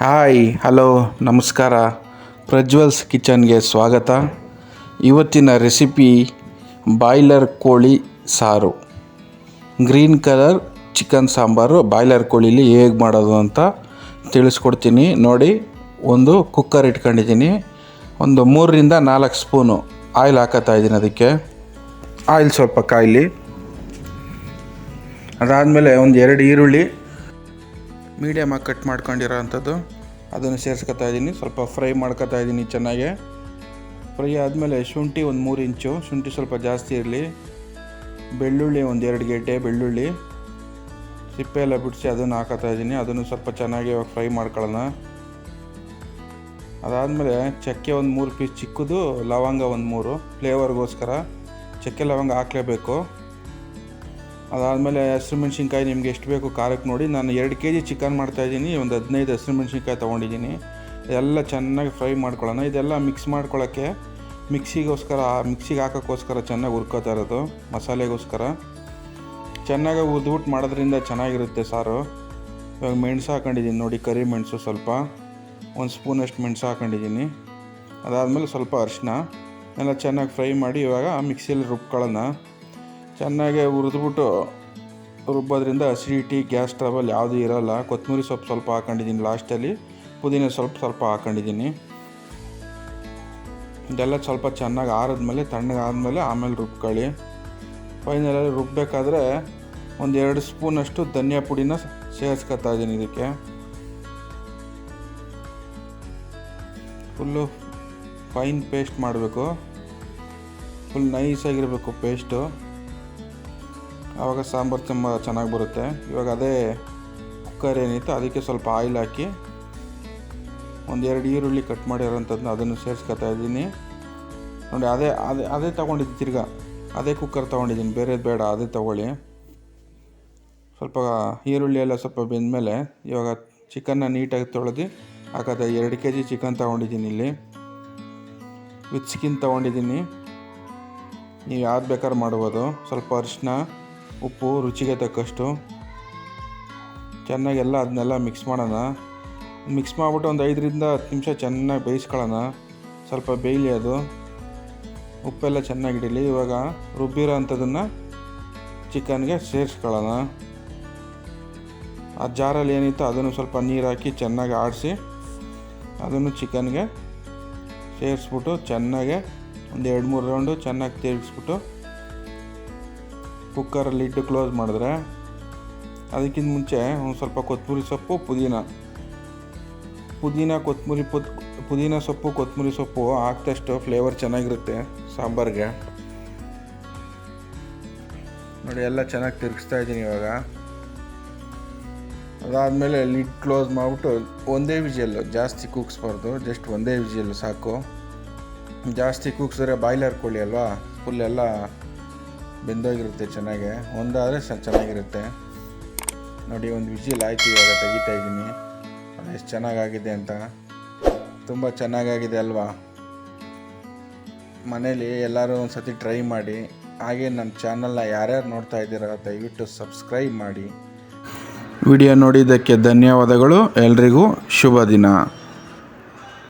Hi hello ನಮಸ್ಕಾರ. ಪ್ರಜ್ವಲ್ಸ್ ಕಿಚನ್ಗೆ ಸ್ವಾಗತ. ಇವತ್ತಿನ ರೆಸಿಪಿ ಬಾಯ್ಲರ್ ಕೋಳಿ ಸಾರು, green colour chicken sambar boiler ಕೋಳಿಲಿ ಹೇಗೆ ಮಾಡೋದು ಅಂತ ತಿಳಿಸ್ಕೊಡ್ತೀನಿ ನೋಡಿ. ಒಂದು ಕುಕ್ಕರ್ ಇಟ್ಕೊಂಡಿದ್ದೀನಿ, ಒಂದು 3ರಿಂದ 4 ಸ್ಪೂನು ಆಯಿಲ್ ಹಾಕತ್ತಾ ಅದಕ್ಕೆ ಆಯಿಲ್ ಸ್ವಲ್ಪ ಕಾಯಲಿ. ಅದಾದಮೇಲೆ ಒಂದು 2 ಈರುಳ್ಳಿ ಮೀಡಿಯಮಾಗಿ ಕಟ್ ಮಾಡ್ಕೊಂಡಿರೋ ಅಂಥದ್ದು ಅದನ್ನು ಸೇರಿಸ್ಕೊತಾ ಇದ್ದೀನಿ. ಸ್ವಲ್ಪ ಫ್ರೈ ಮಾಡ್ಕೊತಾ ಇದ್ದೀನಿ ಚೆನ್ನಾಗೆ. ಫ್ರೈ ಆದಮೇಲೆ ಶುಂಠಿ ಒಂದು 3 ಇಂಚು, ಶುಂಠಿ ಸ್ವಲ್ಪ ಜಾಸ್ತಿ ಇರಲಿ. ಬೆಳ್ಳುಳ್ಳಿ ಒಂದು 2 ಗೆಡ್ಡೆ ಬೆಳ್ಳುಳ್ಳಿ ಸಿಪ್ಪೆ ಎಲ್ಲ ಬಿಡಿಸಿ ಅದನ್ನು ಹಾಕೋತಾ ಇದ್ದೀನಿ. ಅದನ್ನು ಸ್ವಲ್ಪ ಚೆನ್ನಾಗಿ ಫ್ರೈ ಮಾಡ್ಕೊಳ್ಳೋಣ. ಅದಾದಮೇಲೆ ಚಕ್ಕೆ ಒಂದು 3 ಪೀಸ್ ಚಿಕ್ಕದು, ಲವಂಗ ಒಂದು 3 ಫ್ಲೇವರ್ಗೋಸ್ಕರ ಚಕ್ಕೆ ಲವಂಗ ಹಾಕಲೇಬೇಕು. ಅದಾದಮೇಲೆ ಹಸಿರುಮೆಣ್ಸಿನ್ಕಾಯಿ ನಿಮ್ಗೆ ಎಷ್ಟು ಬೇಕು ಖಾರಕ್ಕೆ ನೋಡಿ. ನಾನು 2 kg ಚಿಕನ್ ಮಾಡ್ತಾಯಿದ್ದೀನಿ, ಒಂದು 15 ಹಸಿರುಮೆಣ್ಸಿನ್ಕಾಯಿ ತೊಗೊಂಡಿದ್ದೀನಿ. ಎಲ್ಲ ಚೆನ್ನಾಗಿ ಫ್ರೈ ಮಾಡ್ಕೊಳ್ಳೋಣ. ಇದೆಲ್ಲ ಮಿಕ್ಸ್ ಮಾಡ್ಕೊಳ್ಳೋಕ್ಕೆ ಮಿಕ್ಸಿಗೆ ಹಾಕೋಕ್ಕೋಸ್ಕರ ಚೆನ್ನಾಗಿ ಹುರ್ಕೋತಾ ಇರೋದು, ಮಸಾಲೆಗೋಸ್ಕರ ಚೆನ್ನಾಗಿ ಹುರಿದ್ಬಿಟ್ಟು ಮಾಡೋದ್ರಿಂದ ಚೆನ್ನಾಗಿರುತ್ತೆ ಸಾರು. ಇವಾಗ ಮೆಣಸು ಹಾಕೊಂಡಿದ್ದೀನಿ ನೋಡಿ, ಕರಿ ಮೆಣಸು ಸ್ವಲ್ಪ 1 ಸ್ಪೂನಷ್ಟು ಮೆಣಸು ಹಾಕೊಂಡಿದ್ದೀನಿ. ಅದಾದಮೇಲೆ ಸ್ವಲ್ಪ ಅರಿಶಿನ ಎಲ್ಲ ಚೆನ್ನಾಗಿ ಫ್ರೈ ಮಾಡಿ ಇವಾಗ ಮಿಕ್ಸಿಯಲ್ಲಿ ರುಬ್ಕೊಳ್ಳೋಣ. ಚೆನ್ನಾಗಿ ಹುರಿದ್ಬಿಟ್ಟು ರುಬ್ಬೋದ್ರಿಂದ ಅಸಿಡಿಟಿ, ಗ್ಯಾಸ್ ಟ್ರಬಲ್ ಯಾವುದೂ ಇರೋಲ್ಲ. ಕೊತ್ತಂಬರಿ ಸೊಪ್ಪು ಸ್ವಲ್ಪ ಹಾಕೊಂಡಿದ್ದೀನಿ ಲಾಸ್ಟಲ್ಲಿ, ಪುದೀನ ಸ್ವಲ್ಪ ಹಾಕೊಂಡಿದ್ದೀನಿ. ಇದೆಲ್ಲ ಸ್ವಲ್ಪ ಚೆನ್ನಾಗಿ ಆರಿದ್ಮೇಲೆ ತಣ್ಣಗಾದ್ಮೇಲೆ ಆಮೇಲೆ ರುಬ್ಕೊಳ್ಳಿ. ಫೈನಲಲ್ಲಿ ರುಬ್ಬಬೇಕಾದ್ರೆ ಒಂದು 2 ಸ್ಪೂನಷ್ಟು ಧನಿಯಾ ಪುಡಿನ ಸೇರಿಸ್ಕೊತಾ ಇದ್ದೀನಿ. ಇದಕ್ಕೆ ಫುಲ್ಲು ಫೈನ್ ಪೇಸ್ಟ್ ಮಾಡಬೇಕು, ಫುಲ್ ನೈಸಾಗಿರಬೇಕು ಪೇಸ್ಟು, ಆವಾಗ ಸಾಂಬಾರು ತುಂಬ ಚೆನ್ನಾಗಿ ಬರುತ್ತೆ. ಇವಾಗ ಅದೇ ಕುಕ್ಕರ್ ಏನಿತ್ತು ಅದಕ್ಕೆ ಸ್ವಲ್ಪ ಆಯಿಲ್ ಹಾಕಿ ಒಂದು 2 ಈರುಳ್ಳಿ ಕಟ್ ಮಾಡಿರೋಂಥದ್ದನ್ನ ಅದನ್ನು ಸೇರಿಸ್ಕೊತಾ ಇದ್ದೀನಿ ನೋಡಿ. ಅದೇ ತೊಗೊಂಡಿದ್ದು, ತಿರ್ಗಾ ಅದೇ ಕುಕ್ಕರ್ ತೊಗೊಂಡಿದ್ದೀನಿ, ಬೇರೆ ಬೇಡ, ಅದೇ ತೊಗೊಳ್ಳಿ. ಸ್ವಲ್ಪ ಈರುಳ್ಳಿ ಎಲ್ಲ ಸ್ವಲ್ಪ ಬೆಂದಮೇಲೆ ಇವಾಗ ಚಿಕನ್ನ ನೀಟಾಗಿ ತೊಳೆದು ಹಾಕೋದು. 2 kg ಚಿಕನ್ ತೊಗೊಂಡಿದ್ದೀನಿ, ಇಲ್ಲಿ ವಿತ್ ಸ್ಕಿನ್ ತೊಗೊಂಡಿದ್ದೀನಿ. ನೀವು ಯಾವ್ದು ಬೇಕಾದ್ರೂ ಮಾಡ್ಬೋದು. ಸ್ವಲ್ಪ ಅರಿಶಿನ, ಉಪ್ಪು ರುಚಿಗೆ ತಕ್ಕಷ್ಟು ಚೆನ್ನಾಗಿ ಅದನ್ನೆಲ್ಲ ಮಿಕ್ಸ್ ಮಾಡೋಣ. ಮಿಕ್ಸ್ ಮಾಡಿಬಿಟ್ಟು ಒಂದು 5ರಿಂದ 10 ನಿಮಿಷ ಚೆನ್ನಾಗಿ ಬೇಯಿಸ್ಕೊಳ್ಳೋಣ. ಸ್ವಲ್ಪ ಬೇಯಲಿ, ಅದು ಉಪ್ಪೆಲ್ಲ ಚೆನ್ನಾಗಿ ಹಿಡೀಲಿ. ಇವಾಗ ರುಬ್ಬಿರೋ ಅಂಥದ್ದನ್ನು ಚಿಕನ್ಗೆ ಸೇರಿಸ್ಕೊಳ್ಳೋಣ. ಆ ಜಾರಲ್ಲಿ ಏನಿತ್ತು ಅದನ್ನು ಸ್ವಲ್ಪ ನೀರು ಹಾಕಿ ಚೆನ್ನಾಗಿ ಆಡಿಸಿ ಅದನ್ನು ಚಿಕನ್ಗೆ ಸೇರಿಸ್ಬಿಟ್ಟು ಚೆನ್ನಾಗೆ ಒಂದು 2-3 ರೌಂಡು ಚೆನ್ನಾಗಿ ತಿರುಗಿಸ್ಬಿಟ್ಟು ಕುಕ್ಕರಲ್ಲಿ ಇಟ್ಟು ಕ್ಲೋಸ್ ಮಾಡಿದ್ರೆ, ಅದಕ್ಕಿಂತ ಮುಂಚೆ ಒಂದು ಸ್ವಲ್ಪ ಕೊತ್ತಂಬರಿ ಸೊಪ್ಪು, ಪುದೀನ ಸೊಪ್ಪು ಕೊತ್ತಂಬರಿ ಸೊಪ್ಪು ಹಾಕಿದಷ್ಟು ಫ್ಲೇವರ್ ಚೆನ್ನಾಗಿರುತ್ತೆ ಸಾಂಬಾರಿಗೆ ನೋಡಿ. ಎಲ್ಲ ಚೆನ್ನಾಗಿ ತಿರುಗಿಸ್ತಾ ಇದ್ದೀನಿ ಇವಾಗ. ಅದಾದಮೇಲೆ ಲಿಡ್ ಕ್ಲೋಸ್ ಮಾಡಿಬಿಟ್ಟು ಒಂದೇ ವಿಜಿಯಲ್ಲು, ಜಾಸ್ತಿ ಕೂಗಿಸ್ಬಾರ್ದು, ಜಸ್ಟ್ ಒಂದೇ ವಿಜಿಯಲ್ಲು ಸಾಕು. ಜಾಸ್ತಿ ಕೂಗಿಸಿದ್ರೆ ಬಾಯ್ಲರ್ ಕೋಳಿ ಅಲ್ವಾ, ಫುಲ್ ಎಲ್ಲ ಬೆಂದೋಗಿರುತ್ತೆ. ಚೆನ್ನಾಗೆ ಒಂದಾದರೆ ಚೆನ್ನಾಗಿರುತ್ತೆ ನೋಡಿ. ಒಂದು ವಿಜಿಲ್ ಆಯಿತು, ಇವಾಗ ತೆಗಿತಾ ಇದ್ದೀನಿ. ಎಷ್ಟು ಚೆನ್ನಾಗಾಗಿದೆ ಅಂತ, ತುಂಬ ಚೆನ್ನಾಗಾಗಿದೆ ಅಲ್ವಾ. ಮನೇಲಿ ಎಲ್ಲರೂ ಒಂದು ಸತಿ ಟ್ರೈ ಮಾಡಿ. ಹಾಗೆ ನನ್ನ ಚಾನಲ್ನ ಯಾರ್ಯಾರು ನೋಡ್ತಾ ಇದ್ದೀರಾ ದಯವಿಟ್ಟು ಸಬ್ಸ್ಕ್ರೈಬ್ ಮಾಡಿ. ವಿಡಿಯೋ ನೋಡಿದ್ದಕ್ಕೆ ಧನ್ಯವಾದಗಳು. ಎಲ್ರಿಗೂ ಶುಭ ದಿನ.